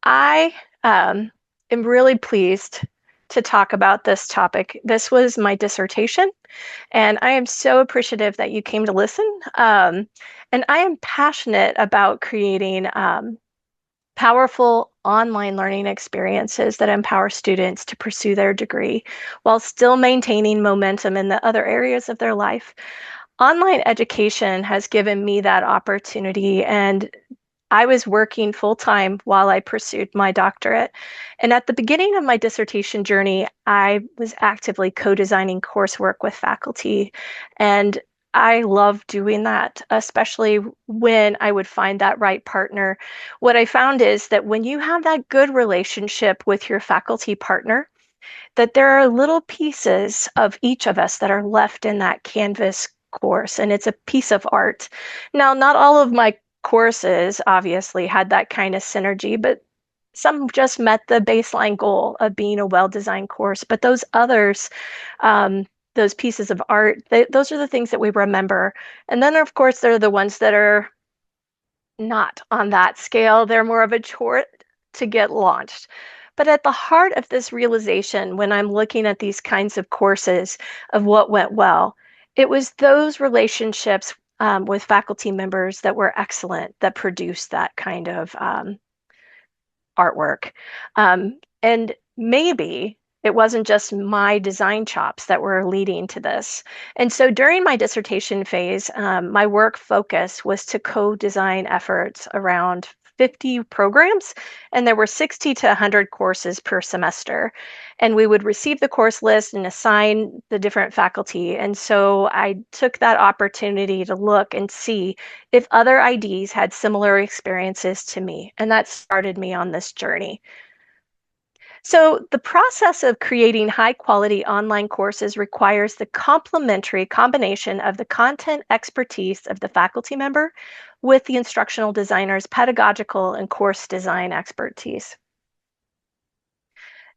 I am really pleased to talk about this topic. This was my dissertation, and I am so appreciative that you came to listen. And I am passionate about creating powerful online learning experiences that empower students to pursue their degree while still maintaining momentum in the other areas of their life. Online education has given me that opportunity, and I was working full time while I pursued my doctorate. And at the beginning of my dissertation journey, I was actively co designing coursework with faculty. And I love doing that, especially when I would find that right partner. What I found is that when you have that good relationship with your faculty partner, that there are little pieces of each of us that are left in that Canvas course, and it's a piece of art. Now, not all of my courses obviously had that kind of synergy, but some just met the baseline goal of being a well-designed course. But those others, those pieces of art, those are the things that we remember. And then, of course, there are the ones that are not on that scale. They're more of a chore to get launched. But at the heart of this realization, when I'm looking at these kinds of courses of what went well, it was those relationships with faculty members that were excellent that produced that kind of artwork. And maybe it wasn't just my design chops that were leading to this. And so during my dissertation phase, my work focus was to co-design efforts around 50 programs, and there were 60 to 100 courses per semester. And we would receive the course list and assign the different faculty. And so I took that opportunity to look and see if other IDs had similar experiences to me. And that started me on this journey. So the process of creating high quality online courses requires the complementary combination of the content expertise of the faculty member with the instructional designer's pedagogical and course design expertise.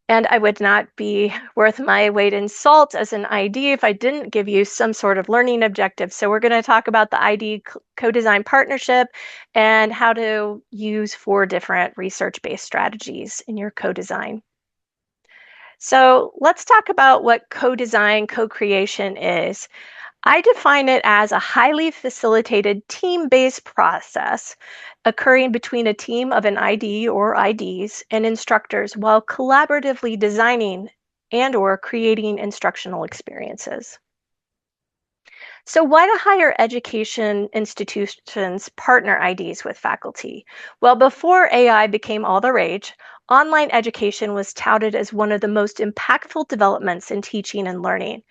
And I would not be worth my weight in salt as an ID if I didn't give you some sort of learning objective. So we're going to talk about the ID co-design partnership and how to use 4 different research-based strategies in your co-design. So let's talk about what co-design, co-creation is. I define it as a highly facilitated team-based process occurring between a team of an ID or IDs and instructors while collaboratively designing and/or creating instructional experiences. So why do higher education institutions partner IDs with faculty? Well, before AI became all the rage, online education was touted as one of the most impactful developments in teaching and learning.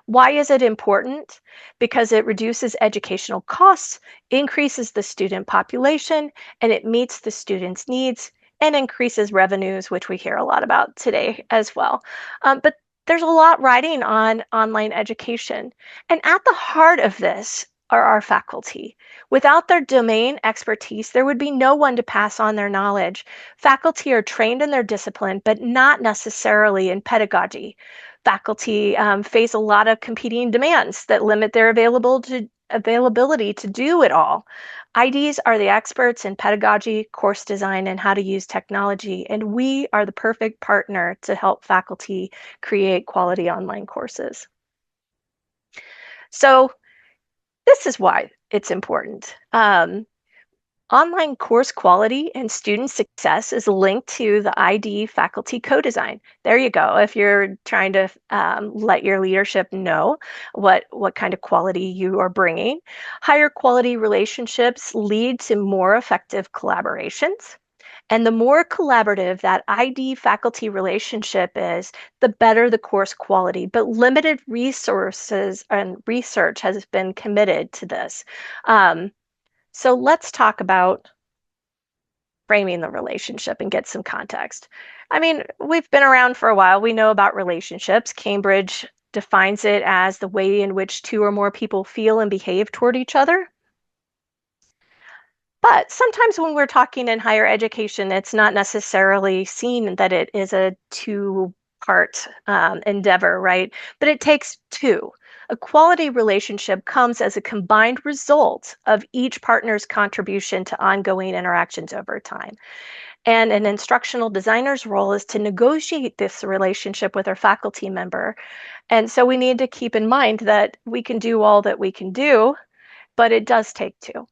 Why is it important? Because it reduces educational costs, increases the student population, and it meets the students' needs and increases revenues, which we hear a lot about today as well. But there's a lot riding on online education. And at the heart of this are our faculty. Without their domain expertise, there would be no one to pass on their knowledge. Faculty are trained in their discipline, but not necessarily in pedagogy. Faculty face a lot of competing demands that limit their availability to do it all. IDs are the experts in pedagogy, course design, and how to use technology, and we are the perfect partner to help faculty create quality online courses. So this is why it's important. Online course quality and student success is linked to the ID faculty co-design. There you go. If you're trying to let your leadership know what kind of quality you are bringing. Higher quality relationships lead to more effective collaborations. And the more collaborative that ID faculty relationship is, the better the course quality. But limited resources and research has been committed to this. So let's talk about framing the relationship and get some context. I mean, we've been around for a while. We know about relationships. Cambridge defines it as the way in which 2 or more people feel and behave toward each other. But sometimes when we're talking in higher education, it's not necessarily seen that it is a 2-part endeavor, right? But it takes 2. A quality relationship comes as a combined result of each partner's contribution to ongoing interactions over time. And an instructional designer's role is to negotiate this relationship with our faculty member. And so we need to keep in mind that we can do all that we can do, but it does take two.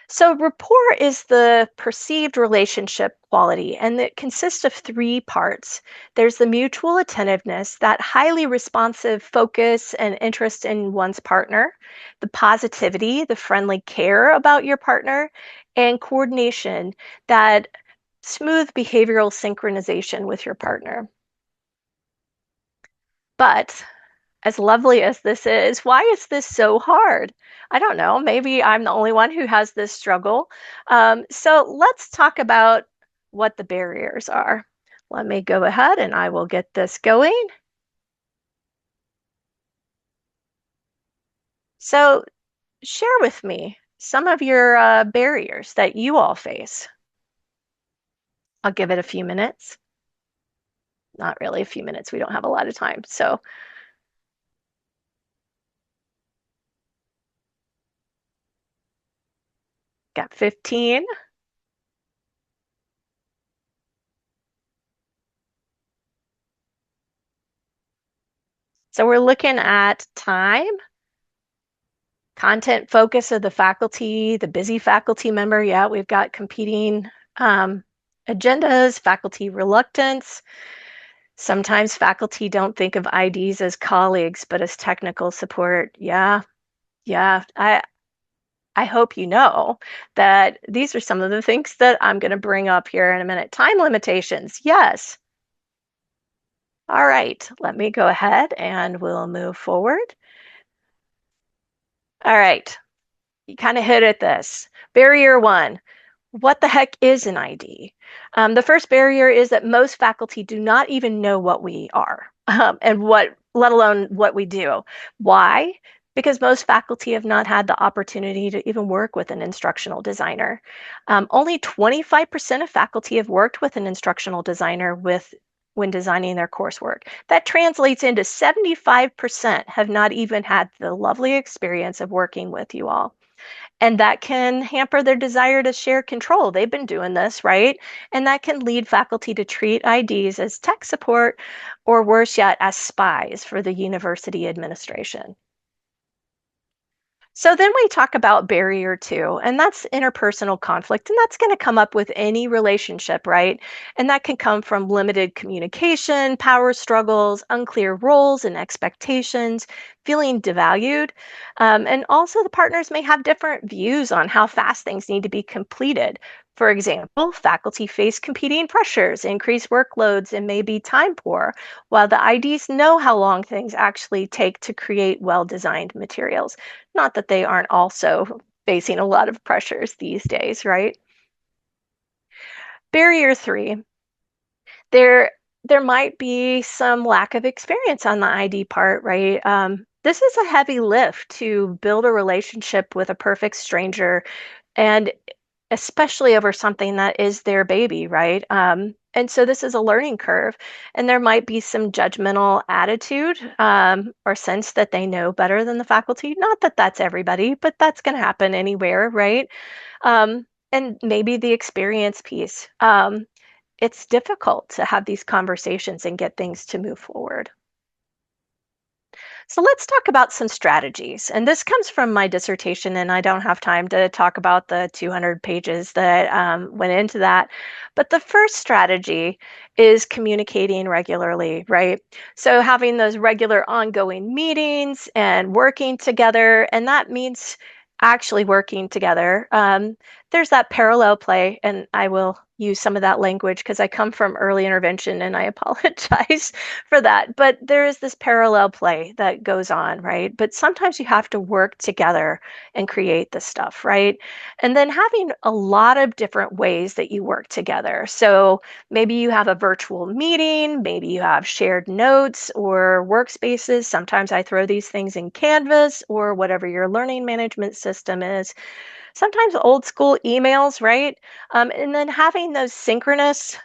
So, rapport is the perceived relationship quality, and it consists of three parts. There's the mutual attentiveness, that highly responsive focus and interest in one's partner, the positivity, the friendly care about your partner, and coordination, that smooth behavioral synchronization with your partner. But as lovely as this is, why is this so hard? I don't know. Maybe I'm the only one who has this struggle. So let's talk about what the barriers are. Let me go ahead and I will get this going. So share with me some of your barriers that you all face. I'll give it a few minutes. Not really a few minutes. We don't have a lot of time. So got 15. So we're looking at time, content focus of the faculty, the busy faculty member. Yeah, we've got competing agendas, faculty reluctance. Sometimes faculty don't think of IDs as colleagues, but as technical support. Yeah, yeah. I hope you know that these are some of the things that I'm going to bring up here in a minute. Time limitations. Yes. All right. Let me go ahead and we'll move forward. All right. You kind of hit at this. Barrier one. What the heck is an ID? The first barrier is that most faculty do not even know what we are and let alone what we do. Why? Because most faculty have not had the opportunity to even work with an instructional designer. Only 25% of faculty have worked with an instructional designer when designing their coursework. That translates into 75% have not even had the lovely experience of working with you all. And that can hamper their desire to share control. They've been doing this, right? And that can lead faculty to treat IDs as tech support or worse yet, as spies for the university administration. So then we talk about barrier two, and that's interpersonal conflict. And that's going to come up with any relationship, right? And that can come from limited communication, power struggles, unclear roles and expectations, feeling devalued. And also, the partners may have different views on how fast things need to be completed. For example, faculty face competing pressures, increased workloads, and may be time poor, while the IDs know how long things actually take to create well designed materials. Not that they aren't also facing a lot of pressures these days, right? Barrier three, there there might be some lack of experience on the ID part, right? This is a heavy lift to build a relationship with a perfect stranger, and especially over something that is their baby, right? And so this is a learning curve, and there might be some judgmental attitude or sense that they know better than the faculty. Not that that's everybody, but that's going to happen anywhere, right? And maybe the experience piece. It's difficult to have these conversations and get things to move forward. So let's talk about some strategies. And this comes from my dissertation, and I don't have time to talk about the 200 pages that went into that. But the first strategy is communicating regularly, right? So having those regular ongoing meetings and working together, and that means actually working together. There's that parallel play, and I will use some of that language because I come from early intervention and I apologize for that. But there is this parallel play that goes on, right? But sometimes you have to work together and create the stuff, right? And then having a lot of different ways that you work together. So maybe you have a virtual meeting, maybe you have shared notes or workspaces. Sometimes I throw these things in Canvas or whatever your learning management system is. Sometimes old school emails, right? And then having those synchronous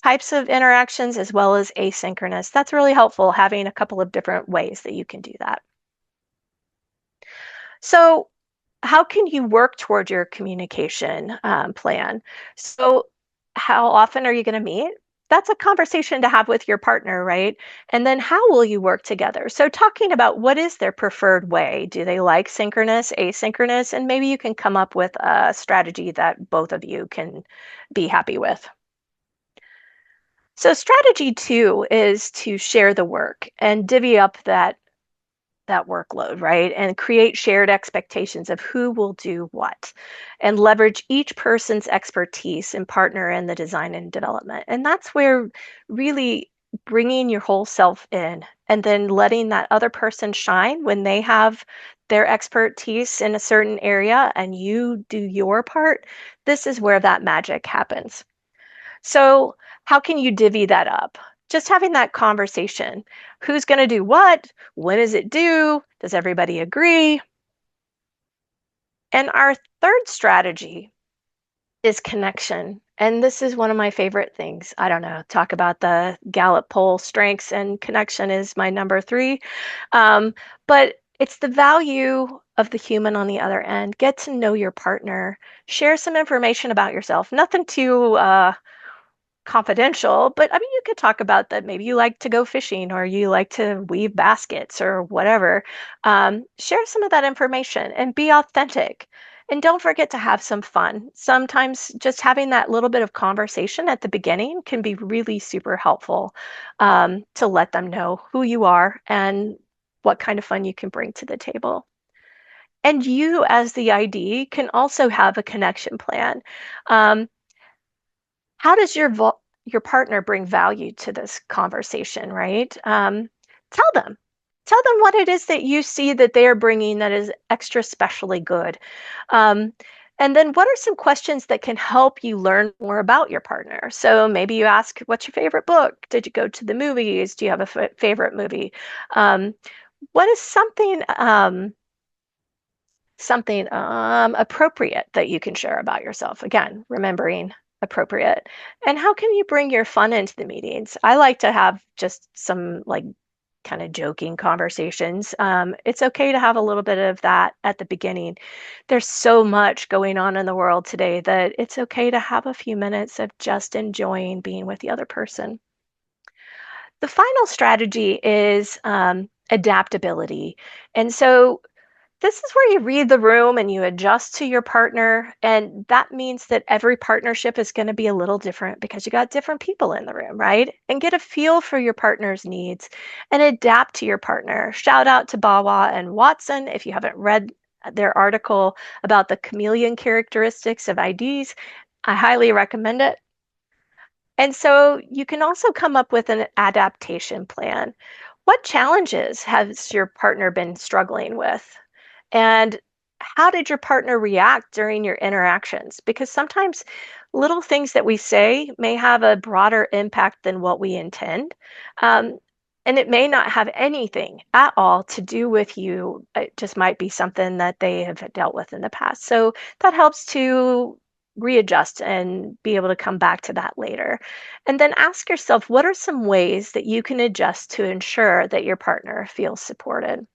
types of interactions as well as asynchronous. That's really helpful, having a couple of different ways that you can do that. So how can you work toward your communication plan? So, how often are you going to meet? That's a conversation to have with your partner, right? And then how will you work together? So, talking about what is their preferred way? Do they like synchronous, asynchronous? And maybe you can come up with a strategy that both of you can be happy with. So, strategy two is to share the work and divvy up that workload, right? And create shared expectations of who will do what and leverage each person's expertise and partner in the design and development. And that's where really bringing your whole self in and then letting that other person shine when they have their expertise in a certain area and you do your part. This is where that magic happens. So, how can you divvy that up? Just having that conversation. Who's going to do what? When is it due? Does everybody agree? And our third strategy is connection. And this is one of my favorite things. I don't know, talk about the Gallup poll strengths, and connection is my number three. But it's the value of the human on the other end. Get to know your partner, share some information about yourself. Nothing too confidential, but I mean, you could talk about that. Maybe you like to go fishing or you like to weave baskets or whatever. Share some of that information and be authentic. And don't forget to have some fun. Sometimes just having that little bit of conversation at the beginning can be really super helpful to let them know who you are and what kind of fun you can bring to the table. And you, as the ID, can also have a connection plan. Um, how does your partner bring value to this conversation, right? Tell them. Tell them what it is that you see that they are bringing that is extra specially good. Um, and then what are some questions that can help you learn more about your partner? So maybe you ask, what's your favorite book? Did you go to the movies? Do you have a favorite movie? What is something appropriate that you can share about yourself? Again, remembering appropriate. And how can you bring your fun into the meetings? I like to have just some like kind of joking conversations. It's okay to have a little bit of that at the beginning. There's so much going on in the world today that it's okay to have a few minutes of just enjoying being with the other person. The final strategy is adaptability. And so this is where you read the room and you adjust to your partner. And that means that every partnership is going to be a little different because you got different people in the room, right? And get a feel for your partner's needs and adapt to your partner. Shout out to Bawa and Watson if you haven't read their article about the chameleon characteristics of IDs. I highly recommend it. And so you can also come up with an adaptation plan. What challenges has your partner been struggling with? And how did your partner react during your interactions? Because sometimes little things that we say may have a broader impact than what we intend. Um, and it may not have anything at all to do with you. It just might be something that they have dealt with in the past. So that helps to readjust and be able to come back to that later. And then ask yourself, what are some ways that you can adjust to ensure that your partner feels supported?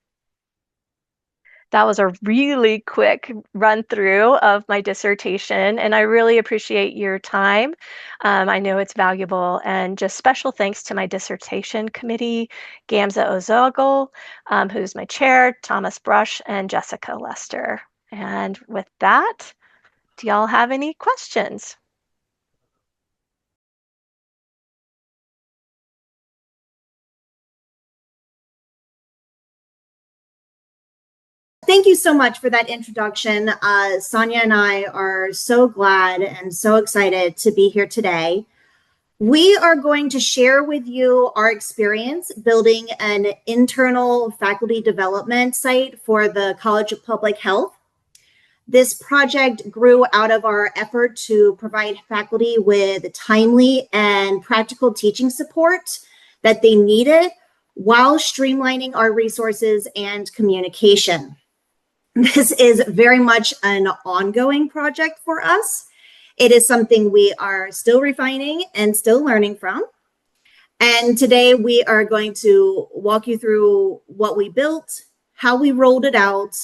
That was a really quick run through of my dissertation, and I really appreciate your time. I know it's valuable, and just special thanks to my dissertation committee, Gamza Ozogel, who's my chair, Thomas Brush, and Jessica Lester. And with that, do y'all have any questions? Thank you so much for that introduction. Sonia and I are so glad and so excited to be here today. We are going to share with you our experience building an internal faculty development site for the College of Public Health. This project grew out of our effort to provide faculty with timely and practical teaching support that they needed while streamlining our resources and communication. This is very much an ongoing project for us. It is something we are still refining and still learning from. And today we are going to walk you through what we built, how we rolled it out,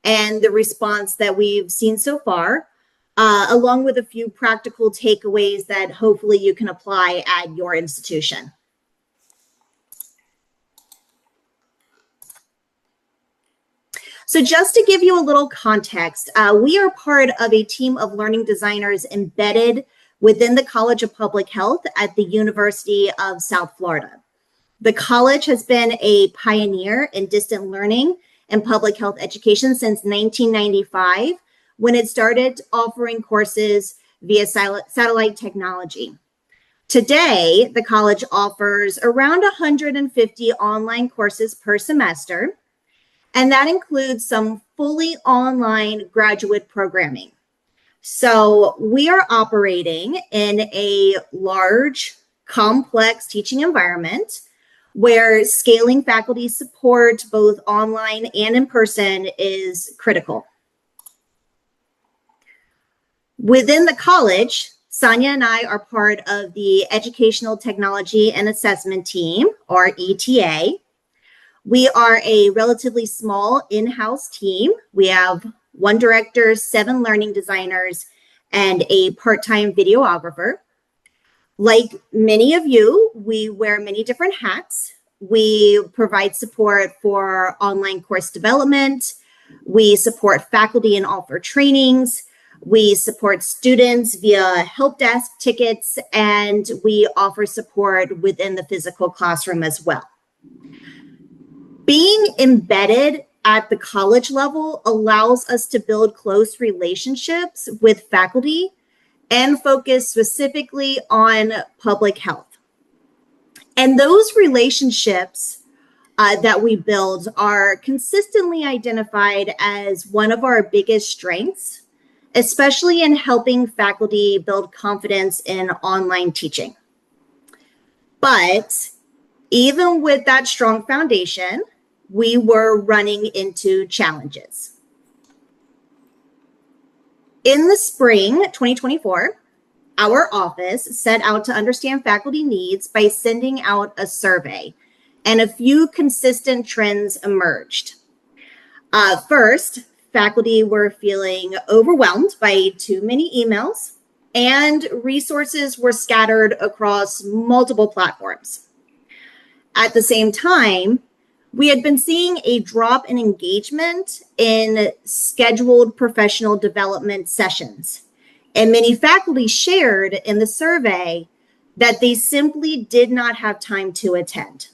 and the response that we've seen so far, along with a few practical takeaways that hopefully you can apply at your institution. So just to give you a little context, we are part of a team of learning designers embedded within the College of Public Health at the University of South Florida. The college has been a pioneer in distant learning and public health education since 1995, when it started offering courses via satellite technology. Today, the college offers around 150 online courses per semester, and that includes some fully online graduate programming. So we are operating in a large, complex teaching environment where scaling faculty support, both online and in person, is critical. Within the college, Sonia and I are part of the Educational Technology and Assessment Team, or ETA. We are a relatively small in-house team. We have one director, 7 learning designers, and a part-time videographer. Like many of you, we wear many different hats. We provide support for online course development. We support faculty and offer trainings. We support students via help desk tickets, and we offer support within the physical classroom as well. Being embedded at the college level allows us to build close relationships with faculty and focus specifically on public health. And those relationships that we build are consistently identified as one of our biggest strengths, especially in helping faculty build confidence in online teaching. But even with that strong foundation, we were running into challenges. In the spring 2024, our office set out to understand faculty needs by sending out a survey, and a few consistent trends emerged. First, faculty were feeling overwhelmed by too many emails, and resources were scattered across multiple platforms. At the same time, we had been seeing a drop in engagement in scheduled professional development sessions, and many faculty shared in the survey that they simply did not have time to attend.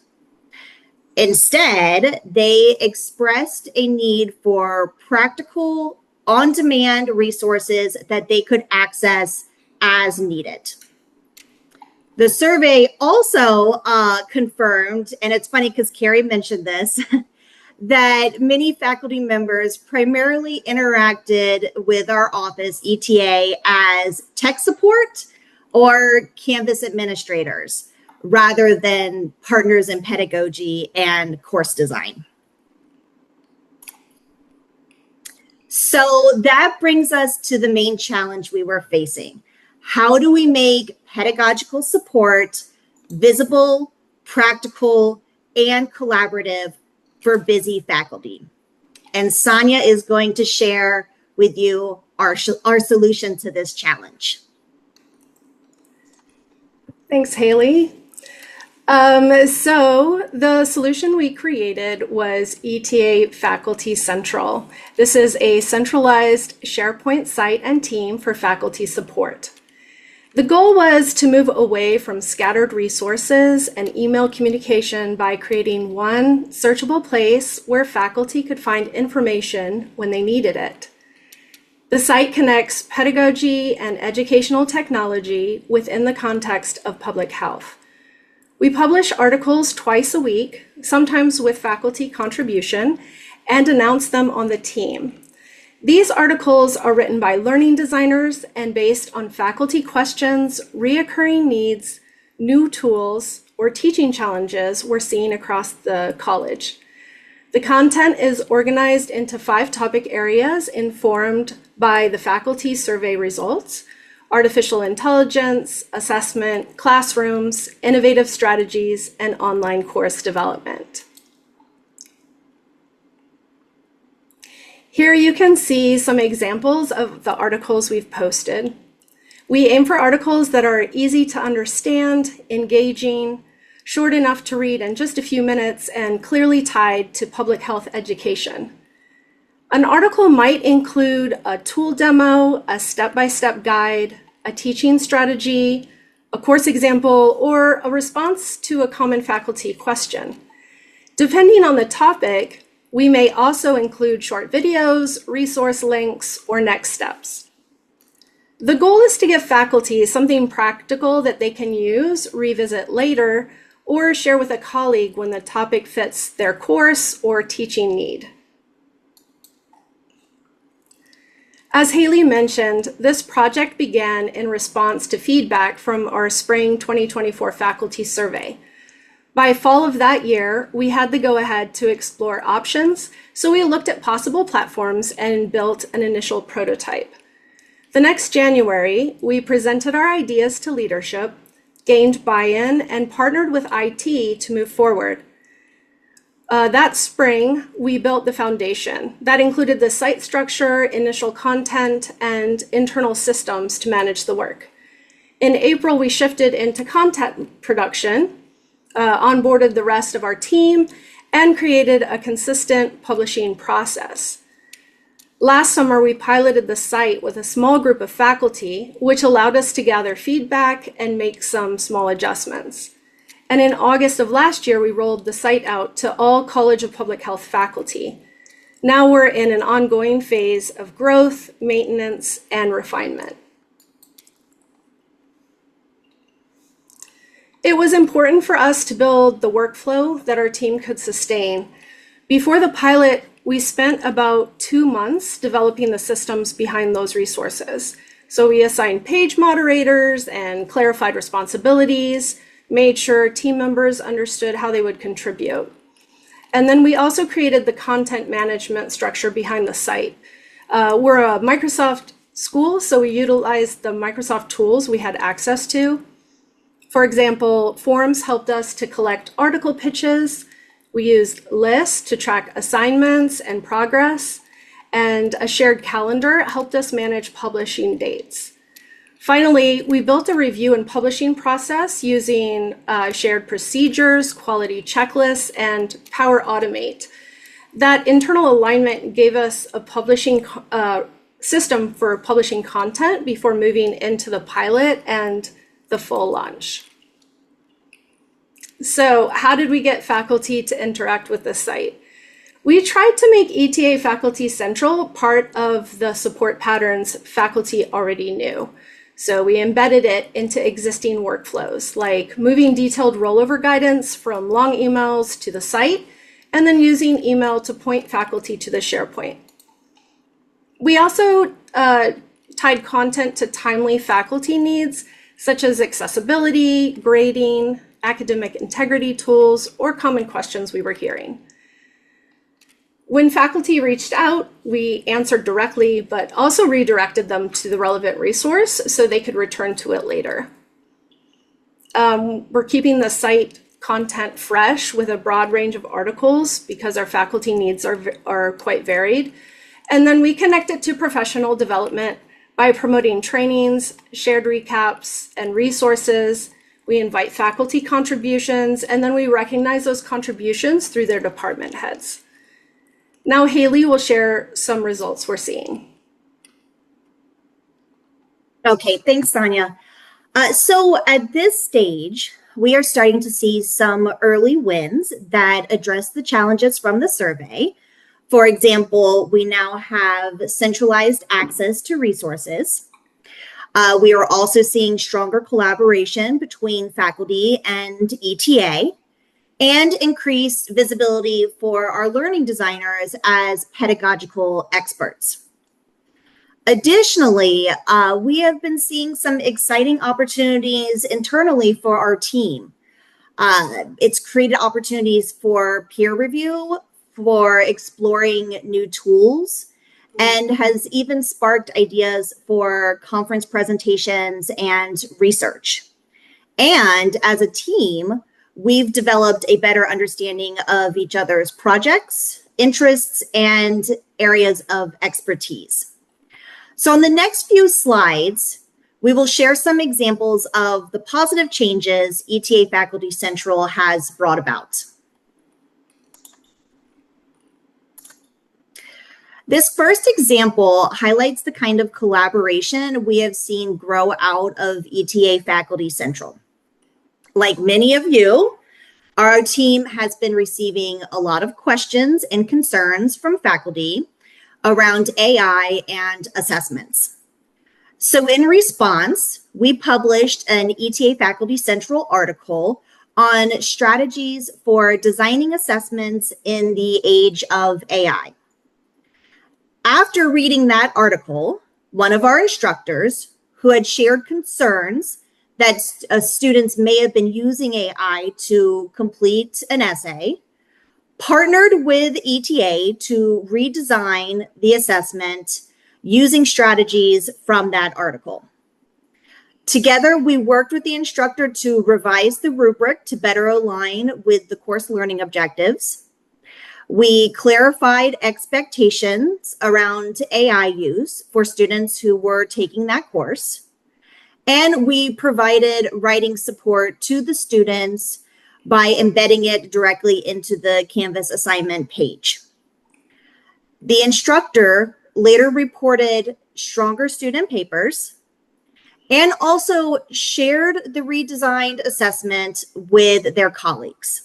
Instead, they expressed a need for practical, on-demand resources that they could access as needed. The survey also confirmed, and it's funny because Carrie mentioned this, that many faculty members primarily interacted with our office, ETA, as tech support or Canvas administrators, rather than partners in pedagogy and course design. So that brings us to the main challenge we were facing. How do we make pedagogical support visible, practical, and collaborative for busy faculty? And Sonia is going to share with you our solution to this challenge. Thanks, Haley. So the solution we created was ETA Faculty Central. This is a centralized SharePoint site and team for faculty support. The goal was to move away from scattered resources and email communication by creating one searchable place where faculty could find information when they needed it. The site connects pedagogy and educational technology within the context of public health. We publish articles twice a week, sometimes with faculty contribution, and announce them on the team. These articles are written by learning designers and based on faculty questions, reoccurring needs, new tools, or teaching challenges we're seeing across the college. The content is organized into 5 topic areas informed by the faculty survey results: artificial intelligence, assessment, classrooms, innovative strategies, and online course development. Here you can see some examples of the articles we've posted. We aim for articles that are easy to understand, engaging, short enough to read in just a few minutes, and clearly tied to public health education. An article might include a tool demo, a step-by-step guide, a teaching strategy, a course example, or a response to a common faculty question. Depending on the topic, we may also include short videos, resource links, or next steps. The goal is to give faculty something practical that they can use, revisit later, or share with a colleague when the topic fits their course or teaching need. As Haley mentioned, this project began in response to feedback from our spring 2024 faculty survey. By fall of that year, we had the go-ahead to explore options, so we looked at possible platforms and built an initial prototype. The next January, we presented our ideas to leadership, gained buy-in, and partnered with IT to move forward. That spring, we built the foundation. That included the site structure, initial content, and internal systems to manage the work. In April, we shifted into content production, onboarded the rest of our team, and created a consistent publishing process. Last summer, we piloted the site with a small group of faculty, which allowed us to gather feedback and make some small adjustments. And in August of last year, we rolled the site out to all College of Public Health faculty. Now we're in an ongoing phase of growth, maintenance, and refinement. It was important for us to build the workflow that our team could sustain. Before the pilot, we spent about 2 months developing the systems behind those resources. So we assigned page moderators and clarified responsibilities, made sure team members understood how they would contribute. And then we also created the content management structure behind the site. We're a Microsoft school, so we utilized the Microsoft tools we had access to. For example, Forms helped us to collect article pitches. We used lists to track assignments and progress, and a shared calendar helped us manage publishing dates. Finally, we built a review and publishing process using shared procedures, quality checklists, and Power Automate. That internal alignment gave us a publishing system for publishing content before moving into the pilot and the full launch. So how did we get faculty to interact with the site? We tried to make ETA Faculty Central part of the support patterns faculty already knew. So we embedded it into existing workflows, like moving detailed rollover guidance from long emails to the site, and then using email to point faculty to the SharePoint. We also tied content to timely faculty needs, such as accessibility, grading, academic integrity tools, or common questions we were hearing. When faculty reached out, we answered directly, but also redirected them to the relevant resource so they could return to it later. We're keeping the site content fresh with a broad range of articles because our faculty needs are quite varied. And then we connect it to professional development by promoting trainings, shared recaps, and resources. We invite faculty contributions, and then we recognize those contributions through their department heads. Now Haley will share some results we're seeing. Okay, thanks, Sonia. So at this stage, we are starting to see some early wins that address the challenges from the survey. For example, we now have centralized access to resources. We are also seeing stronger collaboration between faculty and ETA, and increased visibility for our learning designers as pedagogical experts. Additionally, we have been seeing some exciting opportunities internally for our team. It's created opportunities for peer review, for exploring new tools, and has even sparked ideas for conference presentations and research. And as a team, we've developed a better understanding of each other's projects interests, and areas of expertise. So on the next few slides, we will share some examples of the positive changes ETA Faculty Central has brought about. This first example highlights the kind of collaboration we have seen grow out of ETA Faculty Central. Like many of you, our team has been receiving a lot of questions and concerns from faculty around AI and assessments. So in response, we published an ETA Faculty Central article on strategies for designing assessments in the age of AI. After reading that article, one of our instructors who had shared concerns that students may have been using AI to complete an essay partnered with ETA to redesign the assessment using strategies from that article. Together, we worked with the instructor to revise the rubric to better align with the course learning objectives. We clarified expectations around AI use for students who were taking that course. And we provided writing support to the students by embedding it directly into the Canvas assignment page. The instructor later reported stronger student papers and also shared the redesigned assessment with their colleagues.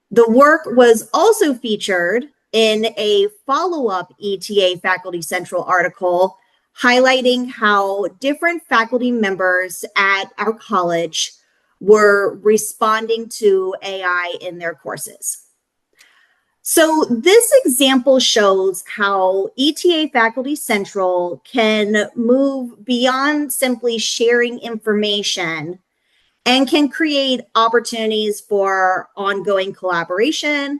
The work was also featured in a follow-up ETA Faculty Central article highlighting how different faculty members at our college were responding to AI in their courses. So this example shows how ETA Faculty Central can move beyond simply sharing information and can create opportunities for ongoing collaboration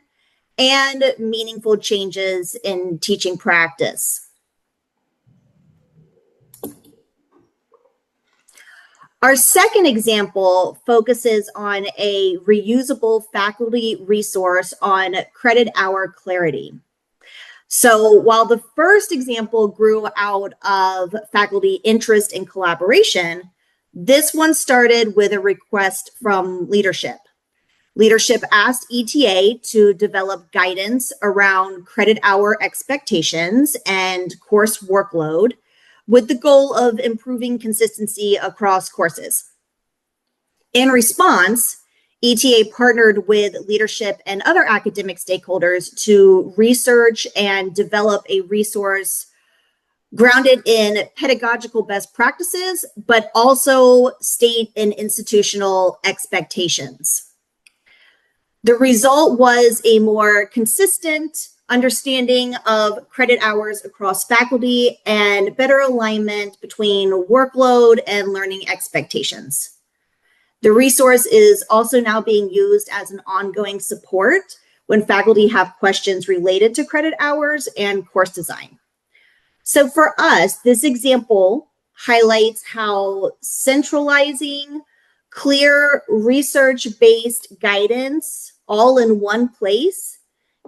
and meaningful changes in teaching practice. Our second example focuses on a reusable faculty resource on credit hour clarity. So while the first example grew out of faculty interest and collaboration, this one started with a request from leadership. Leadership asked ETA to develop guidance around credit hour expectations and course workload with the goal of improving consistency across courses. In response, ETA partnered with leadership and other academic stakeholders to research and develop a resource grounded in pedagogical best practices, but also state and institutional expectations. The result was a more consistent understanding of credit hours across faculty and better alignment between workload and learning expectations. The resource is also now being used as an ongoing support when faculty have questions related to credit hours and course design. So for us, this example highlights how centralizing clear research-based guidance all in one place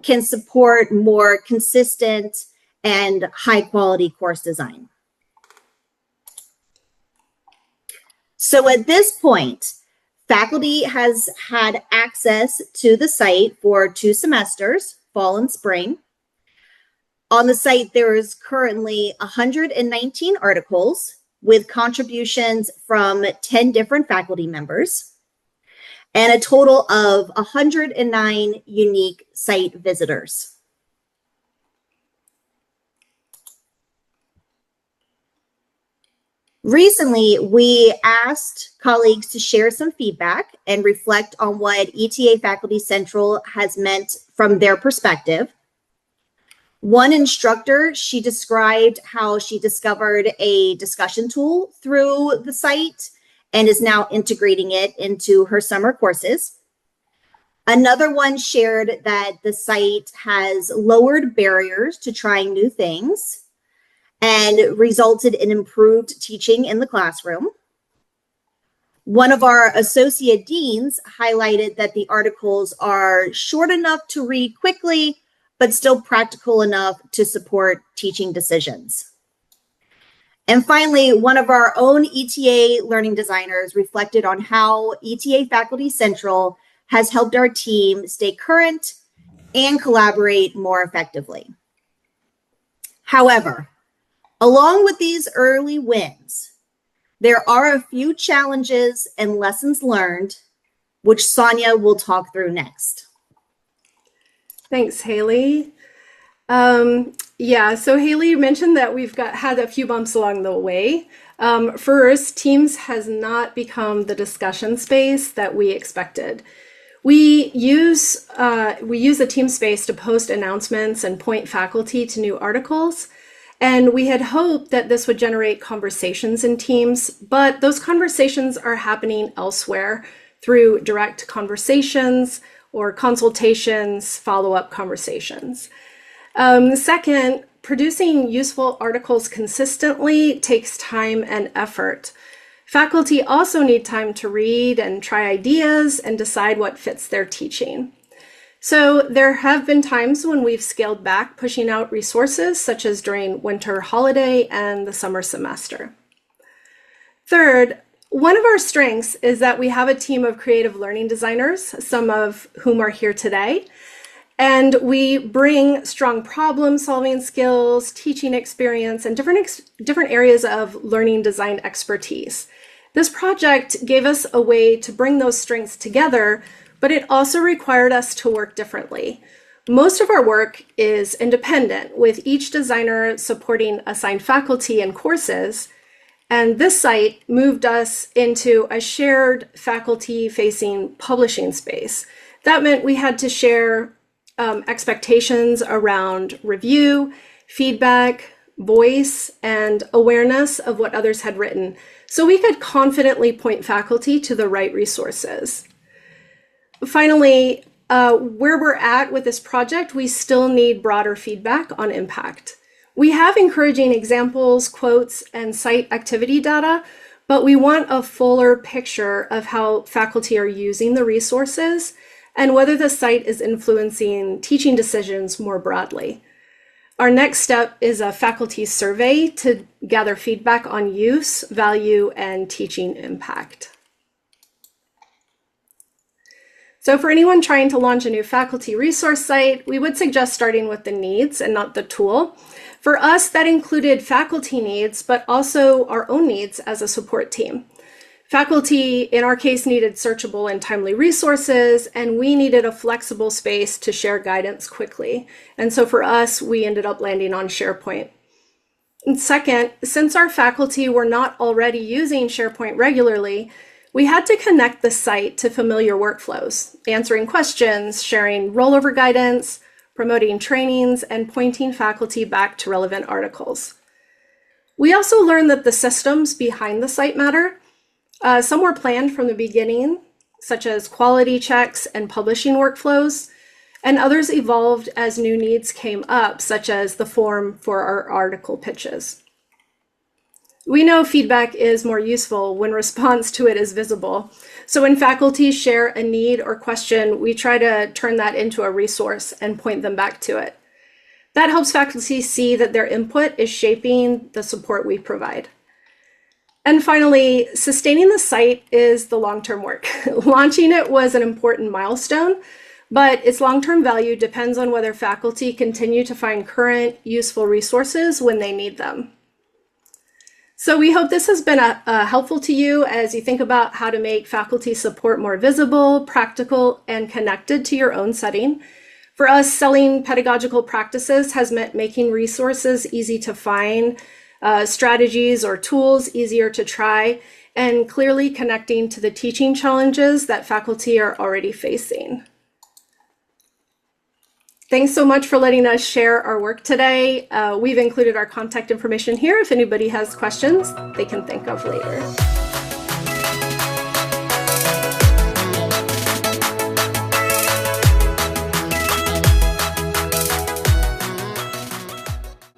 can support more consistent and high-quality course design. So at this point, faculty has had access to the site for 2 semesters, fall and spring. On the site, there is currently 119 articles with contributions from 10 different faculty members and a total of 109 unique site visitors. Recently, we asked colleagues to share some feedback and reflect on what ETA Faculty Central has meant from their perspective. One instructor, she described how she discovered a discussion tool through the site and is now integrating it into her summer courses. Another one shared that the site has lowered barriers to trying new things and resulted in improved teaching in the classroom. One of our associate deans highlighted that the articles are short enough to read quickly, but still practical enough to support teaching decisions. And finally, one of our own ETA learning designers reflected on how ETA Faculty Central has helped our team stay current and collaborate more effectively. However, along with these early wins, there are a few challenges and lessons learned, which Sonia will talk through next. Thanks, Haley. Yeah, so Haley mentioned that we've had a few bumps along the way. First, Teams has not become the discussion space that we expected. We use a team space to post announcements and point faculty to new articles. And we had hoped that this would generate conversations in Teams, but those conversations are happening elsewhere through direct conversations or consultations, follow-up conversations. Second, producing useful articles consistently takes time and effort. Faculty also need time to read and try ideas and decide what fits their teaching. So there have been times when we've scaled back pushing out resources, such as during winter holiday and the summer semester. Third, one of our strengths is that we have a team of creative learning designers, some of whom are here today. And we bring strong problem-solving skills, teaching experience, and different areas of learning design expertise. This project gave us a way to bring those strengths together, but it also required us to work differently. Most of our work is independent, with each designer supporting assigned faculty and courses. And this site moved us into a shared faculty-facing publishing space. That meant we had to share expectations around review, feedback, voice, and awareness of what others had written, so we could confidently point faculty to the right resources. Finally, where we're at with this project, we still need broader feedback on impact. We have encouraging examples, quotes, and site activity data, but we want a fuller picture of how faculty are using the resources and whether the site is influencing teaching decisions more broadly. Our next step is a faculty survey to gather feedback on use, value, and teaching impact. So for anyone trying to launch a new faculty resource site, we would suggest starting with the needs and not the tool. For us, that included faculty needs, but also our own needs as a support team. Faculty, in our case, needed searchable and timely resources, and we needed a flexible space to share guidance quickly. And so for us, we ended up landing on SharePoint. And second, since our faculty were not already using SharePoint regularly, we had to connect the site to familiar workflows, answering questions, sharing rollover guidance, promoting trainings, and pointing faculty back to relevant articles. We also learned that the systems behind the site matter. Some were planned from the beginning, such as quality checks and publishing workflows, and others evolved as new needs came up, such as the form for our article pitches. We know feedback is more useful when response to it is visible. So when faculty share a need or question, we try to turn that into a resource and point them back to it. That helps faculty see that their input is shaping the support we provide. And finally, sustaining the site is the long-term work. Launching it was an important milestone, but its long-term value depends on whether faculty continue to find current, useful resources when they need them. So we hope this has been helpful to you as you think about how to make faculty support more visible, practical, and connected to your own setting. For us, selling pedagogical practices has meant making resources easy to find, strategies or tools easier to try, and clearly connecting to the teaching challenges that faculty are already facing. Thanks so much for letting us share our work today. We've included our contact information here if anybody has questions they can think of later.